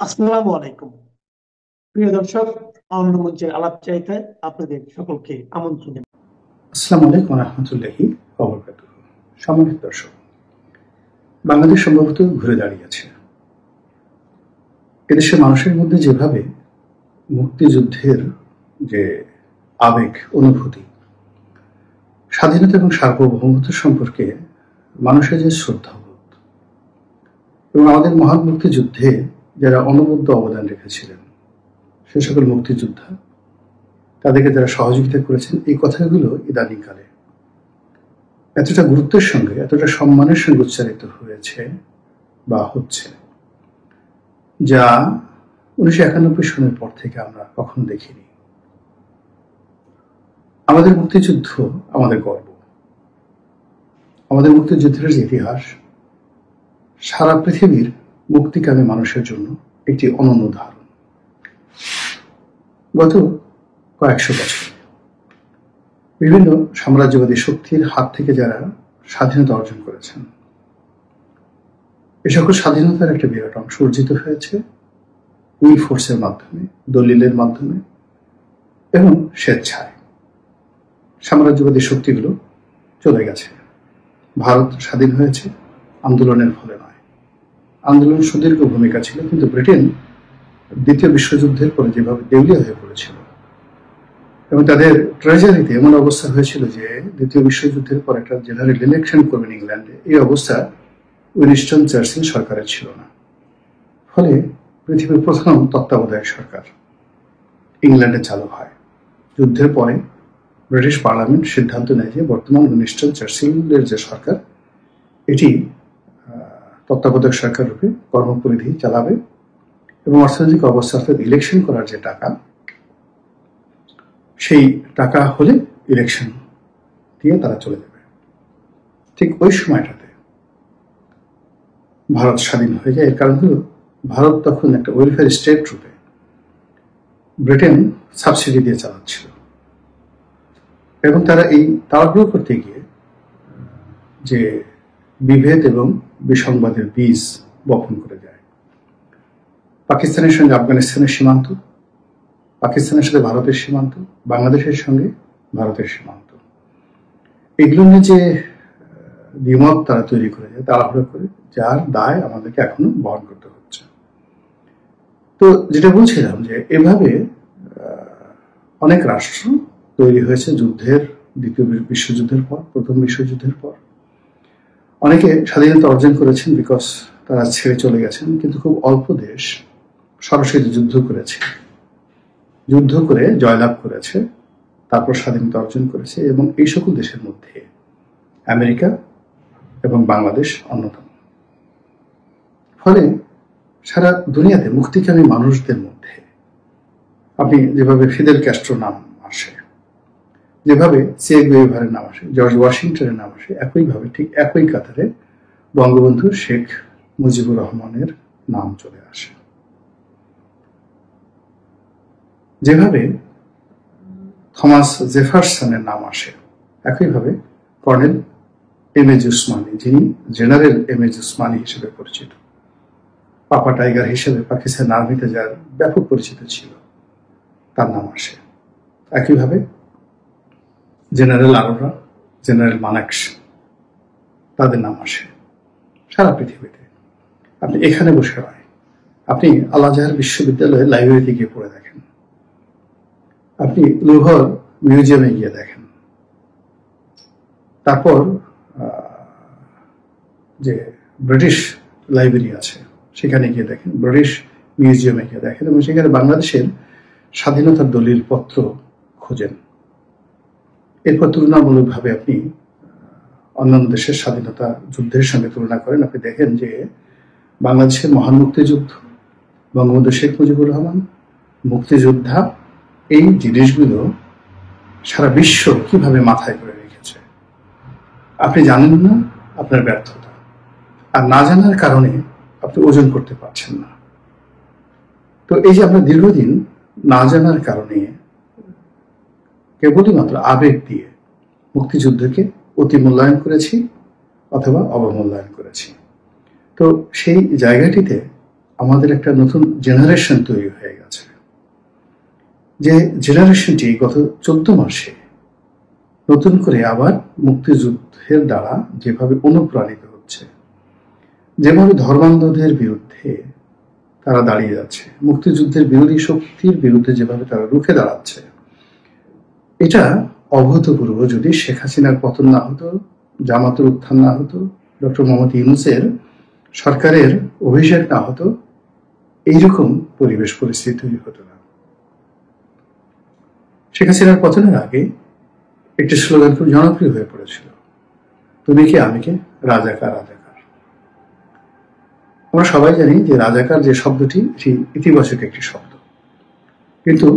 আসসালামু আলাইকুম। প্রিয় দর্শক, অন্য মঞ্চের আলাপ চাইতে আপনাদের সকলকে আমন্ত্রণ জানাই। আসসালামু আলাইকুম রহমতুল্লাহি ওয়া সম্মানিত দর্শক, বাংলাদেশ সম্ভবত ঘুরে দাঁড়িয়েছে। এদেশের মানুষের মধ্যে যেভাবে মুক্তিযুদ্ধের যে আবেগ, অনুভূতি, স্বাধীনতা এবং সার্বভৌমত্ব সম্পর্কে মানুষের যে শ্রদ্ধাবোধ এবং আমাদের মহান মুক্তিযুদ্ধে যারা অনবদ্য অবদান রেখেছিলেন সে সকল মুক্তিযোদ্ধা, তাদেরকে যারা সহযোগিতা করেছেন, এই কথাগুলো ইদানিংকালে এতটা গুরুত্বের সঙ্গে, এতটা সম্মানের সঙ্গে উচ্চারিত হয়েছে বা হচ্ছে, যা 1991 সনের পর থেকে আমরা কখনো দেখিনি। আমাদের মুক্তিযুদ্ধ আমাদের গর্ব, আমাদের মুক্তিযুদ্ধের যে ইতিহাস সারা পৃথিবীর মুক্তিকামী মানুষের জন্য একটি অনন্য ধারণ। গত কয়েকশো বছর বিভিন্ন সাম্রাজ্যবাদী শক্তির হাত থেকে যারা স্বাধীনতা অর্জন করেছেন, এ সকল স্বাধীনতার একটা বিরাট অংশ অর্জিত হয়েছে উইল ফোর্সের মাধ্যমে, দলিলের মাধ্যমে এবং স্বেচ্ছায়। সাম্রাজ্যবাদী শক্তিগুলো চলে গেছে। ভারত স্বাধীন হয়েছে আন্দোলনের ফলে নয়। আন্দোলন সুদীর্ঘ ভূমিকা ছিল, কিন্তু ব্রিটেন দ্বিতীয় বিশ্বযুদ্ধের পরে যেভাবে দেউলিয়া হয়ে পড়েছিল এবং তাদের ট্রেজারিতে এমন অবস্থা হয়েছিল যে দ্বিতীয় বিশ্বযুদ্ধের পর একটা জেনারেল ইলেকশন করবেন ইংল্যান্ডে, এই অবস্থা উইনস্টন চার্চিল সরকারের ছিল না। ফলে পৃথিবীর প্রথম তত্ত্বাবধায়ক সরকার ইংল্যান্ডে চালু হয়। যুদ্ধের পরে ব্রিটিশ পার্লামেন্ট সিদ্ধান্ত নেয় যে বর্তমান উইনস্টন চার্চিলের যে সরকার, এটি তত্ত্বাবধায়ক সরকার রূপে কর্মপরিধি চালাবে এবং অর্থনৈতিক অবস্থা, অর্থাৎ ইলেকশন করার যে টাকা, সেই টাকা হলে ইলেকশন দিয়ে তারা চলে যাবে। ঠিক ওই সময়টাতে ভারত স্বাধীন হয়ে যায়। এর কারণ হলো ভারত তখন একটা ওয়েলফেয়ার স্টেট রূপে ব্রিটেন সাবসিডি দিয়ে চালাচ্ছিল এবং তারা এই তাড়াহুড়ো করতে গিয়ে যে বিভেদ এবং বিসংবাদের বীজ বপন করে যায়। পাকিস্তানের সঙ্গে আফগানিস্তানের সীমান্ত, পাকিস্তানের সাথে ভারতের সীমান্ত, বাংলাদেশের সঙ্গে ভারতের সীমান্ত, এগুলো নিয়ে যে দ্বিমত তারা তৈরি করে যায় তাড়াহুড়ো করে, যার দায় আমাদেরকে এখনো বহন করতে হচ্ছে। তো যেটা বলছিলাম যে এভাবে অনেক রাষ্ট্র তৈরি হয়েছে যুদ্ধের, দ্বিতীয় বিশ্বযুদ্ধের পর, প্রথম বিশ্বযুদ্ধের পর। অনেকে স্বাধীনতা অর্জন করেছেন বিকজ তারা ছেড়ে চলে গেছেন, কিন্তু খুব অল্প দেশ সরাসরি যুদ্ধ করেছে, যুদ্ধ করে জয়লাভ করেছে, তারপর স্বাধীনতা অর্জন করেছে। এবং এই সকল দেশের মধ্যে আমেরিকা এবং বাংলাদেশ অন্যতম। ফলে সারা দুনিয়াতে মুক্তিকামী মানুষদের মধ্যে আপনি যেভাবে ফিদেল ক্যাস্ট্রোর নাম আসে, যেভাবে চে গুয়েভারের নাম আসে, জর্জ ওয়াশিংটনের নাম আসে, একইভাবে ঠিক একই কাতারে বঙ্গবন্ধু শেখ মুজিবুর রহমানের নাম চলে আসে। যেভাবে থমাস জেফারসনের নাম আসে, একইভাবে কর্নেল এম এ উসমানী, যিনি জেনারেল এম এ উসমানী হিসেবে পরিচিত, পাপা টাইগার হিসেবে পাকিস্তান আর্মিতে যার ব্যাপক পরিচিত ছিল, তার নাম আসে। একইভাবে জেনারেল আরোরা, জেনারেল মানেকশ, তাদের নাম আসে। সারা পৃথিবীতে আপনি এখানে বসে নয়, আপনি আল আজহার বিশ্ববিদ্যালয়ের লাইব্রেরিতে গিয়ে পড়ে দেখেন, আপনি লুভর মিউজিয়ামে গিয়ে দেখেন, তারপর যে ব্রিটিশ লাইব্রেরি আছে সেখানে গিয়ে দেখেন, ব্রিটিশ মিউজিয়ামে গিয়ে দেখেন, এবং সেখানে বাংলাদেশের স্বাধীনতার দলিল পত্র খোঁজেন। এরপর তুলনামূলকভাবে আপনি অন্যান্য দেশের স্বাধীনতা যুদ্ধের সঙ্গে তুলনা করেন, আপনি দেখেন যে বাংলাদেশের মহান মুক্তিযুদ্ধ, বঙ্গবন্ধু শেখ মুজিবুর রহমান, মুক্তিযোদ্ধা, এই জিনিসগুলো সারা বিশ্ব কিভাবে মাথায় করে রেখেছে। আপনি জানেন না, আপনার ব্যর্থতা, আর না জানার কারণে আপনি ওজন করতে পারছেন না। তো এই যে আমরা দীর্ঘদিন না জানার কারণে কেবলই মাত্র আবেগ দিয়ে মুক্তিযুদ্ধকে অতি মূল্যায়ন করেছি অথবা অবমূল্যায়ন করেছি। তো সেই জায়গাটিতে আমাদের একটা নতুন জেনারেশন তৈরি হয়ে গেছে, যে জেনারেশনটি গত 14 মাসে নতুন করে আবার মুক্তিযুদ্ধের দ্বারা যেভাবে অনুপ্রাণিত হচ্ছে, যেভাবে ধর্মান্ধদের বিরুদ্ধে তারা দাঁড়িয়ে যাচ্ছে, মুক্তিযুদ্ধের বিরোধী শক্তির বিরুদ্ধে যেভাবে তারা রুখে দাঁড়াচ্ছে, এটা অভূতপূর্ব। যদি শেখ হাসিনার পতন না হতো, জামাতের উত্থান না হতো, ডক্টর মোহাম্মদ ইউনূসের সরকারের অভিষেক না হতো, এইরকম পরিবেশ পরিস্থিতি তৈরি হতো না। শেখ হাসিনার পতনের আগে একটি স্লোগান খুব জনপ্রিয় হয়ে পড়েছিল, তুমি কি আমি কে, রাজাকার রাজাকার। আমরা সবাই জানি যে রাজাকার যে শব্দটি, এটি ইতিবাচক একটি শব্দ, কিন্তু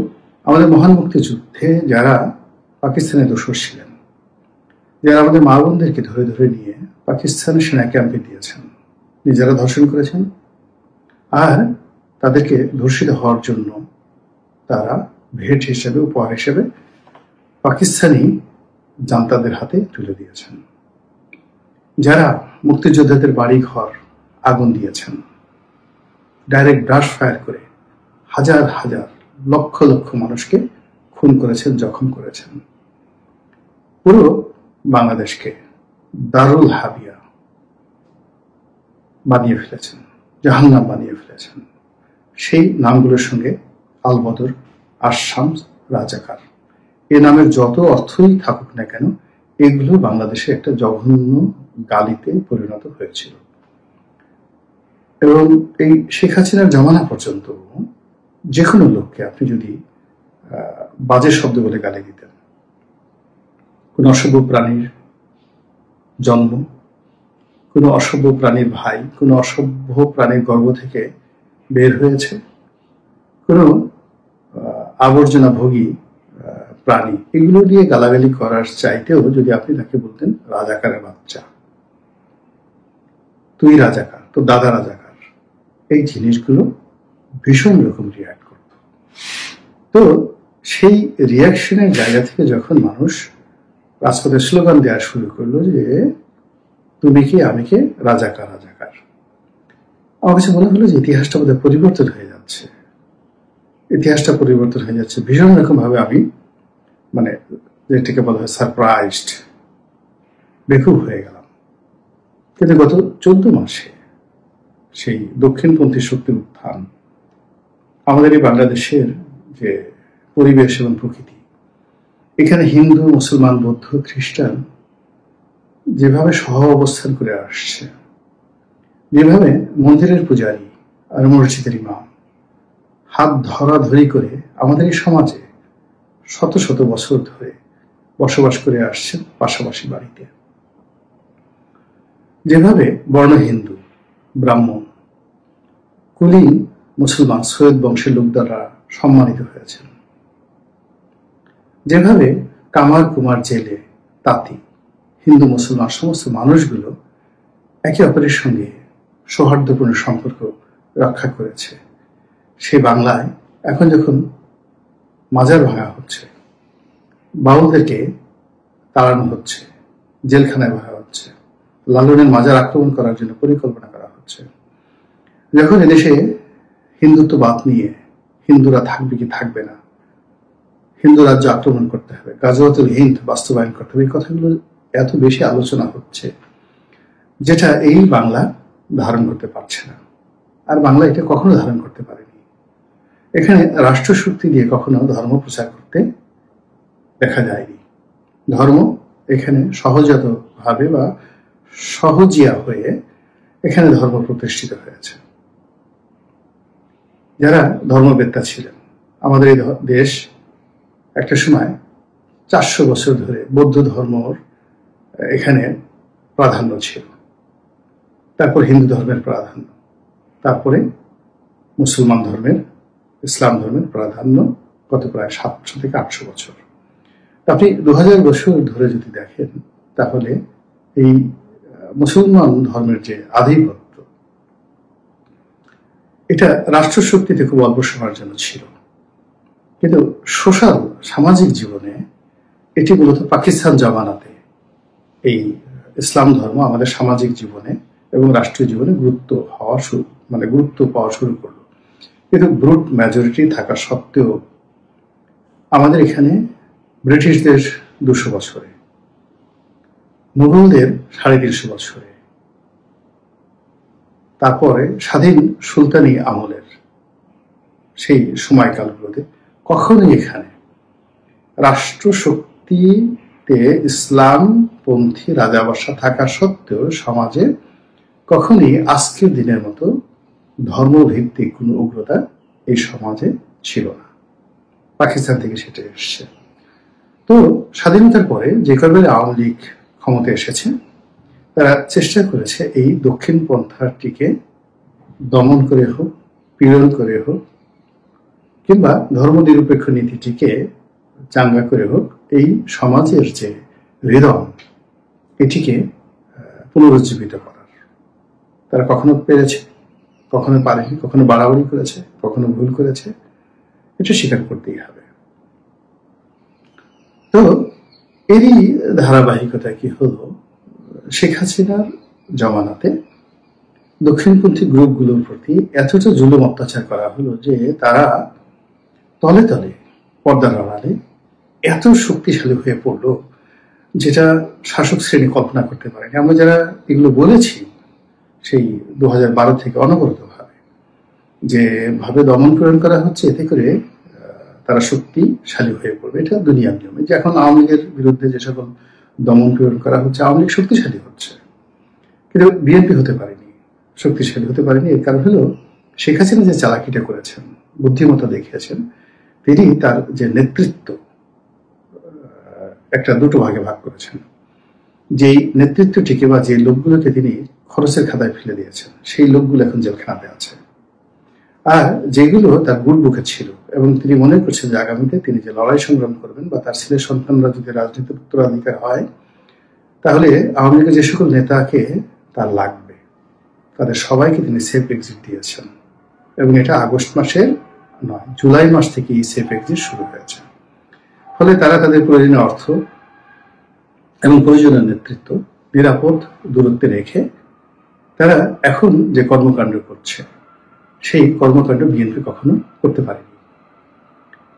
আমাদের মহান মুক্তিযুদ্ধে যারা পাকিস্তানের দোসর ছিলেন, যারা আমাদের মা বোনদেরকে ধরে ধরে নিয়ে পাকিস্তানের সেনা ক্যাম্পে দিয়েছেন, নিজেরা ধর্ষণ করেছেন, আর তাদেরকে ধর্ষিত হওয়ার জন্য তারা ভেট হিসেবে, উপহার হিসেবে পাকিস্তানি জান্তাদের হাতে তুলে দিয়েছেন, যারা মুক্তিযোদ্ধাদের বাড়ি ঘর আগুন দিয়েছেন, ডাইরেক্ট ব্রাশ ফায়ার করে হাজার হাজার লক্ষ লক্ষ মানুষকে খুন করেছেন, জখম করেছেন, পুরো বাংলাদেশকে দারুল হাবিয়া বানিয়ে ফেলেছেন, জাহান্নাম বানিয়ে ফেলেছেন। সেই নামগুলোর সঙ্গে আলবদর, আশামস, রাজাকার, এ নামের যত অর্থই থাকুক না কেন, এগুলো বাংলাদেশে একটা জঘন্য গালিতে পরিণত হয়েছিল। এবং এই শেখ হাসিনার জমানা পর্যন্ত যে কোনো লোককে আপনি যদি বাজে শব্দ বলে গালি দিতেন, কোন অসভ্য প্রাণীর জন্ম, কোন অসভ্য প্রাণীর ভাই, কোন অসভ্য প্রাণীর গর্ভ থেকে বের হয়েছে, কোন আবর্জনা ভোগী প্রাণী, এগুলো দিয়ে গালাগালি করার চাইতেও যদি আপনি তাকে বলতেন রাজাকারের বাচ্চা, তুই রাজাকার, তোর দাদা রাজাকার, এই জিনিসগুলো ভীষণ রকম রিয়াক্ট করত। তো সেই রিয়াকশনের জায়গা থেকে যখন মানুষ রাজপথে স্লোগান দেওয়া শুরু করলো যে তুমি কি আমি কে, রাজাকার রাজাকার, আমার কাছে মনে হলো যে ইতিহাসটা বোধহয় পরিবর্তন হয়ে যাচ্ছে, ইতিহাসটা পরিবর্তন হয়ে যাচ্ছে ভীষণ রকম ভাবে। আমি মানে যেটাকে বলা হয় সারপ্রাইজড, বেকুব হয়ে গেলাম। কিন্তু গত 14 মাসে সেই দক্ষিণপন্থী শক্তির উত্থান, আমাদের এই বাংলাদেশের যে পরিবেশ এবং প্রকৃতি, এখানে হিন্দু, মুসলমান, বৌদ্ধ, খ্রিস্টান যেভাবে সহ অবস্থান করে আসছে, যেভাবে মন্দিরের পূজারী আর মসজিদের ইমাম হাত ধরাধরি করে আমাদের এই সমাজে শত শত বছর ধরে বসবাস করে আসছেন পাশাপাশি বাড়িতে, যেভাবে বর্ণ হিন্দু, ব্রাহ্মণ, কুলীন মুসলমান, সৈয়দ বংশের লোক দ্বারা সম্মানিত হয়েছেন, যেভাবে কামার কুমার, জেলে, তাঁতি, হিন্দু মুসলমান সমস্ত মানুষগুলো একে অপরের সঙ্গে সৌহার্দ্যপূর্ণ সম্পর্ক রক্ষা করেছে, সে বাংলায় এখন যখন মাজার ভাঙা হচ্ছে, বাউলদেরকে তাড়ানো হচ্ছে, জেলখানায় ভাঙা হচ্ছে, লালনের মাজার আক্রমণ করার জন্য পরিকল্পনা করা হচ্ছে, যখন এদেশে হিন্দুত্ববাদ নিয়ে হিন্দুরা থাকবে কি থাকবে না, হিন্দু রাজ্য আক্রমণ করতে হবে, গাজওয়াতুল হিন্দ বাস্তবায়ন করতে হবে, এই কথাগুলো এত বেশি আলোচনা হচ্ছে, যেটা এই বাংলা ধারণ করতে পারছে না। আর বাংলা এটা কখনো ধারণ করতে পারেনি। এখানে রাষ্ট্রশক্তি দিয়ে কখনো ধর্ম প্রচার করতে দেখা যায়নি। ধর্ম এখানে সহজাত ভাবে বা সহজিয়া হয়ে এখানে ধর্ম প্রতিষ্ঠিত হয়েছে। যারা ধর্মবেত্তা ছিলেন, আমাদের এই দেশ একটা সময় 400 বছর ধরে বৌদ্ধ ধর্মর এখানে প্রাধান্য ছিল, তারপর হিন্দু ধর্মের প্রাধান্য, তারপরে মুসলমান ধর্মের, ইসলাম ধর্মের প্রাধান্য গত প্রায় 700 থেকে 800 বছর। আপনি 2000 বছর ধরে যদি দেখেন, তাহলে এই মুসলমান ধর্মের যে আধিপত্য, এটা রাষ্ট্রশক্তিতে খুব অল্প সময়ের জন্য ছিল, কিন্তু সোশ্যাল সামাজিক জীবনে এটি মূলত পাকিস্তান জমানাতে এই ইসলাম ধর্ম আমাদের সামাজিক জীবনে এবং রাষ্ট্রীয় জীবনে গুরুত্ব হওয়া মানে গুরুত্ব পাওয়া শুরু করলো। কিন্তু ব্রুট মেজরিটি থাকা সত্ত্বেও আমাদের এখানে ব্রিটিশদের 200 বছরে, মুঘলদের 350 বছরে, তারপরে স্বাধীন সুলতানি আমলের সেই সময়কালগুলোতে কখনোই এখানে রাষ্ট্রশক্তিতে ইসলামপন্থী রাজাবাসা থাকা সত্ত্বেও সমাজে কখনই আজকের দিনের মতো ধর্মভিত্তিক কোনো উগ্রতা এই সমাজে ছিল না। পাকিস্তান থেকে সেটা এসছে। তো স্বাধীনতার পরে যে কবে আওয়ামী লীগ ক্ষমতায় এসেছে, তারা চেষ্টা করেছে এই দক্ষিণ পন্থাটিকে দমন করে হোক, পীড়ন করে হোক, কিংবা ধর্মনিরপেক্ষ নীতিটিকে চাঙ্গা করে হোক, এই সমাজের যে হৃদয় এটিকে পুনরুজ্জীবিত করার। তারা কখনো পেরেছে, কখনো পারেনি, কখনো বাড়াবাড়ি করেছে, কখনো ভুল করেছে, এটা স্বীকার করতেই হবে। তো এরই ধারাবাহিকতা কি হলো, শেখ হাসিনার জমানাতে দক্ষিণপন্থী গ্রুপগুলোর প্রতি এতটা জুলুম অত্যাচার করা হলো যে তারা তলে তলে পর্দার আড়ালে এত শক্তিশালী হয়ে পড়লো যেটা শাসক শ্রেণী কল্পনা করতে পারেনি। আমরা যারা এগুলো বলেছি সেই 2012 থেকে অনবরতভাবে যে ভাবে দমন পীড়ন করা হচ্ছে, এতে করে তারা শক্তিশালী হয়ে পড়বে, এটা দুনিয়ার নিয়মে। যে এখন আওয়ামী লীগের বিরুদ্ধে যে সকল দমন পীড়ন করা হচ্ছে, আওয়ামী লীগ শক্তিশালী হচ্ছে, কিন্তু বিএনপি হতে পারেনি, শক্তিশালী হতে পারেনি। এর কারণ হলো শেখ হাসিনা যে চালাকিটা করেছেন, বুদ্ধিমত্তা দেখিয়েছেন, তিনি তার যে নেতৃত্ব একটা দুটো ভাগে ভাগ করেছেন। যেই নেতৃত্বটিকে বা যে লোকগুলোকে তিনি খরচের খাতায় ফেলে দিয়েছেন, সেই লোকগুলো এখন জেলখানাতে আছে। আর যেগুলো তার গুড বুকে ছিল এবং তিনি মনে করছেন যে আগামীতে তিনি যে লড়াই সংগ্রাম করবেন বা তার ছেলে সন্তানরা যদি রাজনীতির উত্তরাধিকার হয়, তাহলে আওয়ামী লীগের যে সকল নেতাকে তার লাগবে, তাদের সবাইকে তিনি সেফ এক্সিট দিয়েছেন। এবং এটা আগস্ট মাসে নয়, জুলাই মাস থেকে এই সেফ এক্সিট শুরু হয়েছে। ফলে তারা তাদের প্রয়োজনীয় অর্থ এবং প্রয়োজনীয় নেতৃত্ব নিরাপদ দূরত্বে রেখে তারা এখন যে কর্মকাণ্ড করছে, সেই কর্মকাণ্ড বিএনপি কখনো করতে পারেনি।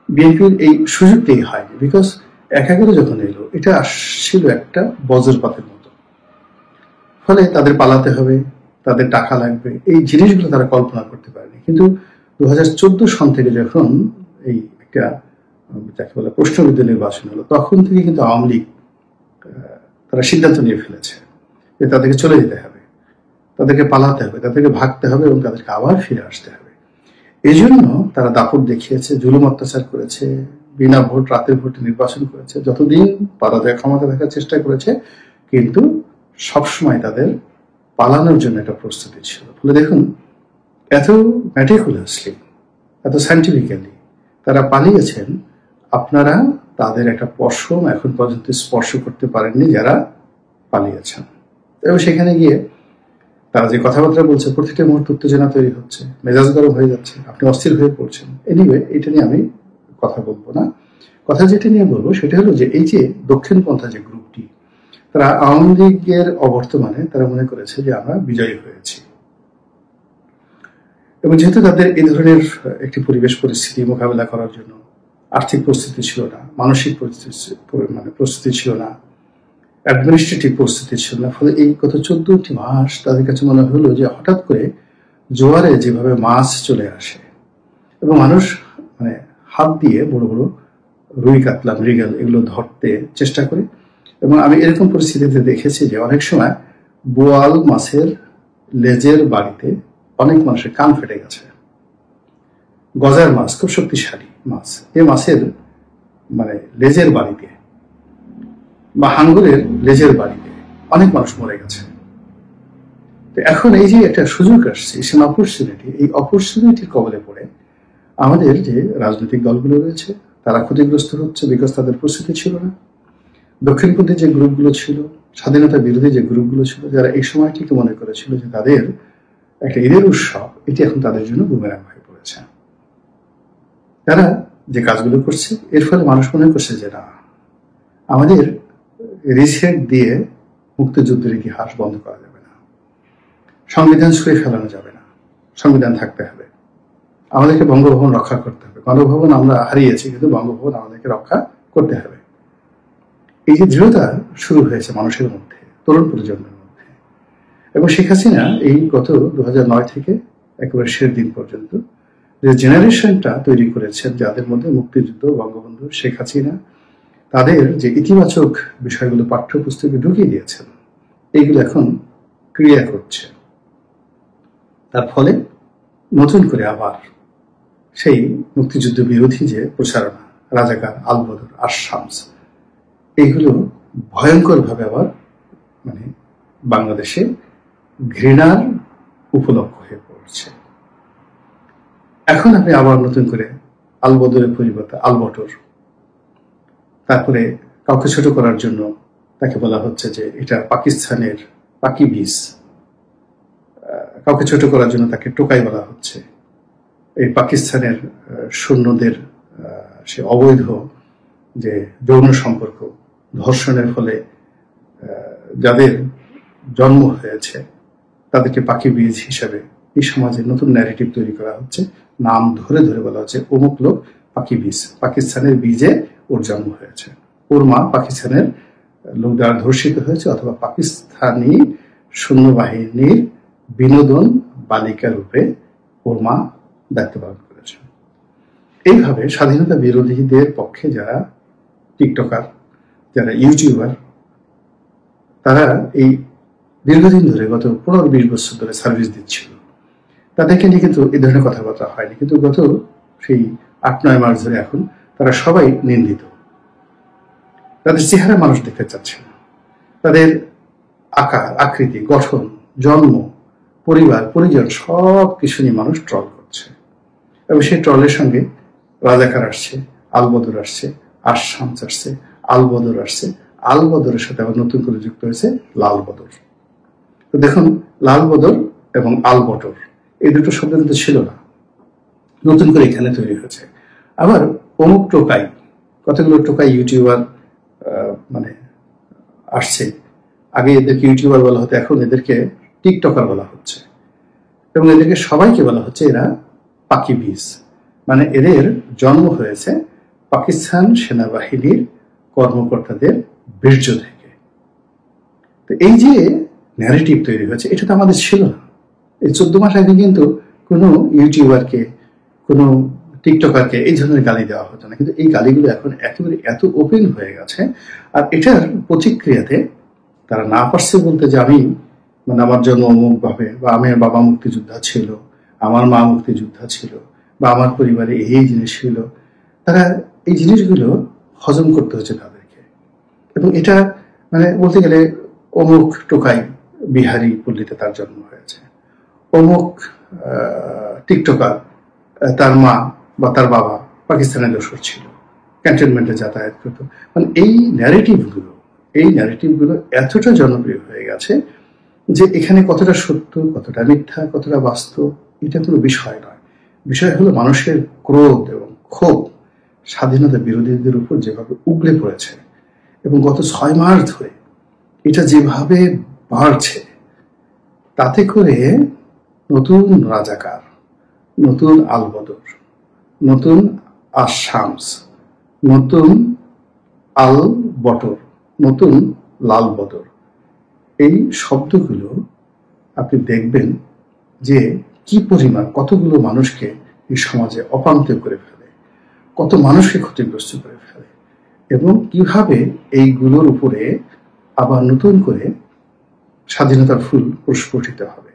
বিএনপির এই সুযোগটাই হয়নি, বিকজ একাগারে যখন এলো, এটা আসছিল একটা বজ্রপাতের মতো। ফলে তাদের পালাতে হবে, তাদের টাকা লাগবে, এই জিনিসগুলো তারা কল্পনা করতে পারেনি। কিন্তু 2014 সন থেকে যখন এই একটা যাকে বলে প্রশ্নবিদ্ধ নির্বাচন হলো, তখন থেকে কিন্তু আওয়ামী লীগ তারা সিদ্ধান্ত নিয়ে ফেলেছে যে তাদেরকে চলে যেতে হবে, তাদেরকে পালাতে হবে, তাদেরকে ভাগতে হবে এবং তাদেরকে আবার ফিরে আসতে হবে। এই জন্য তারা দাপট দেখিয়েছে, জুলুম অত্যাচার করেছে, বিনা ভোট, রাতের ভোটে নির্বাচন করেছে, যতদিন পারা যায় ক্ষমতা থাকার চেষ্টা করেছে, কিন্তু সবসময় তাদের পালানোর জন্য একটা প্রস্তুতি ছিল। ফলে দেখুন, এত ম্যাটিকুলাসলি, এত সাইন্টিফিক্যালি তারা পালিয়েছেন, আপনারা তাদের একটা পশম এখন পর্যন্ত স্পর্শ করতে পারেননি যারা পালিয়েছেন। এবং সেখানে গিয়ে তারা যে কথাবার্তা বলছে, প্রতিটা মুহূর্তে উত্তেজনা তৈরি হচ্ছে, মেজাজ গরম হয়ে যাচ্ছে, আপনি অস্থির হয়ে পড়ছেন। এনিওয়ে, এটা নিয়ে আমি কথা বলবো না। কথা যেটা নিয়ে বলবো সেটা হলো যে এই যে দক্ষিণপন্থা যে গ্রুপটি, তারা আওয়ামী লীগের অবর্তমানে তারা মনে করেছে যে আমরা বিজয়ী হয়েছি। এবং যেহেতু তাদের এই ধরনের একটি পরিবেশ পরিস্থিতি মোকাবেলা করার জন্য আর্থিক প্রস্তুতি ছিল না, মানসিক প্রস্তুতি ছিল না, অ্যাডমিনিস্ট্রেটিভ প্রস্তুতি ছিল না, ফলে এই গত 14টি মাস তাদের কাছে মনে হলো যে হঠাৎ করে জোয়ারে যেভাবে মাছ চলে আসে এবং মানুষ হাত দিয়ে বড় বড় রুই, কাতলা, মৃগেল এগুলো ধরতে চেষ্টা করে। এবং আমি এরকম পরিস্থিতিতে দেখেছি যে অনেক সময় বোয়াল মাছের লেজের বাড়িতে অনেক মানুষের কান ফেটে গেছে। গজার মাছ খুব শক্তিশালী মাছ, এই মাছের লেজের বাড়িতে বা হাঙ্গরের লেজের বাড়িতে অনেক মানুষ মরে গেছে। তো এখন এই যে একটা সুযোগ আসছে, এই অপরচুনিটির কবলে পড়ে আমাদের যে রাজনৈতিক দলগুলো রয়েছে তারা ক্ষতিগ্রস্ত হচ্ছে, বিকজ তাদের প্রস্তুতি ছিল না। দক্ষিণপন্থী যে গ্রুপগুলো ছিল, স্বাধীনতা বিরোধী যে গ্রুপগুলো ছিল, যারা এই সময়টিকে মনে করেছিল যে তাদের একটা ঈদের উৎসব, এটি এখন তাদের জন্য বুমেরাং হয়ে পড়েছে। তারা যে কাজগুলো করছে, এর ফলে মানুষ মনে করছে যে না, আমাদের রিসেট দিয়ে মুক্তিযুদ্ধের ইতিহাস বন্ধ করা যাবে না, সংবিধান ছুঁয়ে ফেলানো যাবে না, সংবিধান থাকতে হবে, আমাদেরকে বঙ্গভবন রক্ষা করতে হবে। গণভবন আমরা হারিয়েছি, কিন্তু বঙ্গভবন আমাদেরকে রক্ষা করতে হবে। এই যে দৃঢ়তা শুরু হয়েছে মানুষের মধ্যে, তরুণ প্রজন্মের মধ্যে। এবং শেখ হাসিনা এই গত 2009 থেকে একেবারে শেষ দিন পর্যন্ত যে জেনারেশনটা তৈরি করেছেন, যাদের মধ্যে মুক্তিযুদ্ধ, বঙ্গবন্ধু, শেখ হাসিনা, তাদের যে ইতিবাচক বিষয়গুলো পাঠ্যপুস্তকে ঢুকিয়ে দিয়েছেন, এইগুলো এখন ক্রিয়া করছে। তার ফলে নতুন করে আবার সেই মুক্তিযুদ্ধ বিরোধী যে প্রচারণা, রাজাকার, আলবদর, আশামস, এইগুলো ভয়ঙ্করভাবে আবার মানে বাংলাদেশে ঘৃণার উপলক্ষ হয়ে পড়ছে। এখন আপনি আবার নতুন করে আলবদরের পরিবর্তে আলবটর, তারপরে কাউকে ছোট করার জন্য তাকে বলা হচ্ছে যে এটা পাকিস্তানের পাকি বীজ, কাউকে ছোট করার জন্য তাকে টোকাই বলা হচ্ছে। এই পাকিস্তানের সৈন্যদের সে অবৈধ যে যৌন সম্পর্ক, ধর্ষণের ফলে যাদের জন্ম হয়েছে তাদেরকে পাকি বীজ হিসাবে এই সমাজে নতুন ন্যারেটিভ তৈরি করা হচ্ছে। নাম ধরে ধরে বলা হচ্ছে অমুক লোক পাকি বীজ, পাকিস্তানের বীজে ওর জন্ম হয়েছে, ওর মা পাকিস্তানের লোক দ্বারা ধর্ষিত হয়েছে, অথবা পাকিস্তানি সৈন্যবাহিনীর বিনোদন বালিকা রূপে ওর মা দায়িত্ব পালন করেছে। এইভাবে স্বাধীনতা বিরোধীদের পক্ষে যারা টিকটকার, যারা ইউটিউবার, তারা এই দীর্ঘদিন ধরে গত 15-20 বছর ধরে সার্ভিস দিচ্ছিল, তাদেরকে নিয়ে কিন্তু এই ধরনের কথাবার্তা হয়নি। কিন্তু গত সেই 8-9 মাস ধরে এখন তারা সবাই নিন্দিত। তাদের চেহারা মানুষ দেখতে চাচ্ছে না, তাদের আকার, আকৃতি, গঠন, জন্ম, পরিবার, পরিজন সব কিছু নিয়ে মানুষ ট্রল করছে। এবং সেই ট্রলের সঙ্গে রাজাকার আসছে, আলবদর আসছে, আশামস আসছে, আলবদর আসছে। আলবদরের সাথে আবার নতুন করে যুক্ত হয়েছে লাল বদর। তো দেখুন, লাল বদর এবং আলবটর এই দুটো শব্দ কিন্তু ছিল না, নতুন করে এখানে তৈরি হয়েছে। আবার অমুক টোকাই, কতগুলো টোকাই ইউটিউবার মানে আসছে। আগে এদেরকে ইউটিউবার বলা হতো, এখন এদেরকে টিকটকার বলা হচ্ছে। এবং এদেরকে সবাইকে বলা হচ্ছে এরা পাকি বীজ, মানে এদের জন্ম হয়েছে পাকিস্তান সেনাবাহিনীর কর্মকর্তাদের বীর্য থেকে। তো এই যে ন্যারেটিভ তৈরি হয়েছে, এটা তো আমাদের ছিল না। এই 14 মাস আগে কিন্তু কোনো ইউটিউবারকে, কোনো টিকটকারকে এই ধরনের গালি দেওয়া হতো না, কিন্তু এই গালিগুলো এখন একেবারে এত ওপেন হয়ে গেছে। আর এটার প্রতিক্রিয়াতে তারা না পারছে বলতে যে আমি মানে আমার জন্ম অমুক ভাবে, বা আমার বাবা মুক্তিযোদ্ধা ছিল, আমার মা মুক্তিযোদ্ধা ছিল, বা আমার পরিবারে এই জিনিস ছিল, তারা এই জিনিসগুলো হজম করতে হচ্ছে তাদেরকে। এবং এটা মানে বলতে গেলে অমুক টোকাই বিহারি পল্লীতে তার জন্ম হয়েছে, অমুক টিকটকার তার মা বা তার বাবা পাকিস্তানের দোসর ছিল, ক্যান্টনমেন্টে যাতায়াত করত। মানে এই ন্যারেটিভগুলো এতটা জনপ্রিয় হয়ে গেছে যে এখানে কতটা সত্য, কতটা মিথ্যা, কতটা বাস্তব, এটা কোনো বিষয় নয়। বিষয় হলো মানুষের ক্রোধ এবং ক্ষোভ স্বাধীনতা বিরোধীদের উপর যেভাবে উগলে পড়েছে, এবং গত 6 মাস ধরে এটা যেভাবে বাড়ছে, তাতে করে নতুন রাজাকার, নতুন আলবদর, নতুন আশামস, নতুন আল বটর, নতুন লাল বদর, এই শব্দগুলো আপনি দেখবেন যে কি পরিমাণ কতগুলো মানুষকে এই সমাজে অপান্ত করে ফেলে, কত মানুষকে ক্ষতিগ্রস্ত করে ফেলে, এবং কিভাবে এইগুলোর উপরে আবার নতুন করে স্বাধীনতার ফুল প্রস্ফুটিত হবে।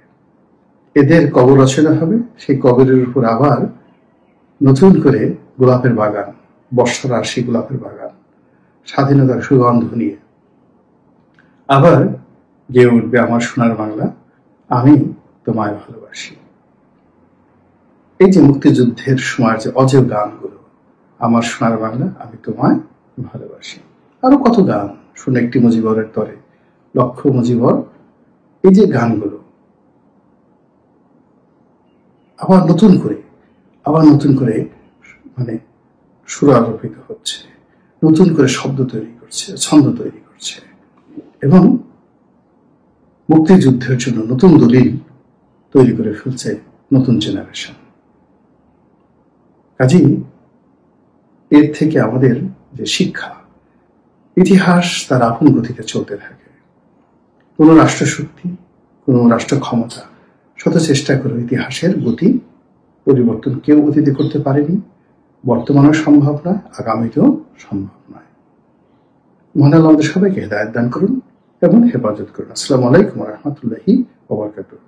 এদের কবর রচনা হবে, সেই কবরের উপর আবার নতুন করে গোলাপের বাগান, বর্ষার আসি গোলাপের বাগান, স্বাধীনতার সুগন্ধ নিয়ে আবার গেয়ে উঠবে আমার সোনার বাংলা, আমি তোমায় ভালোবাসি। এই যে মুক্তিযুদ্ধের সময় যে অজেয় গানগুলো, আমার সোনার বাংলা, আমি তোমায় ভালোবাসি, আরো কত গান, শুনে একটি মুজিবরের তরে, লক্ষ মুজিবর, এই যে গানগুলো আবার নতুন করে মানে সুরারোপিত হচ্ছে, নতুন করে শব্দ তৈরি করছে, ছন্দ তৈরি করছে, এবং মুক্তিযুদ্ধের জন্য নতুন দলিল তৈরি করে ফেলছে নতুন জেনারেশন। কাজেই এর থেকে আমাদের যে শিক্ষা, ইতিহাস তার আপন গতিতে চলতে থাকে। কোন রাষ্ট্রশক্তি, কোন রাষ্ট্র ক্ষমতা শত চেষ্টা করে ইতিহাসের গতি পরিবর্তন কেউ অতীতে করতে পারেনি, বর্তমানেও সম্ভব নয়, আগামীতেও সম্ভব নয়। মহান আল্লাহ আমাদের সবাইকে হেদায়েত দান করুন এবং হেফাজত করুন। আসসালামু আলাইকুম ওয়া রাহমাতুল্লাহি ওয়া বারাকাতুহু।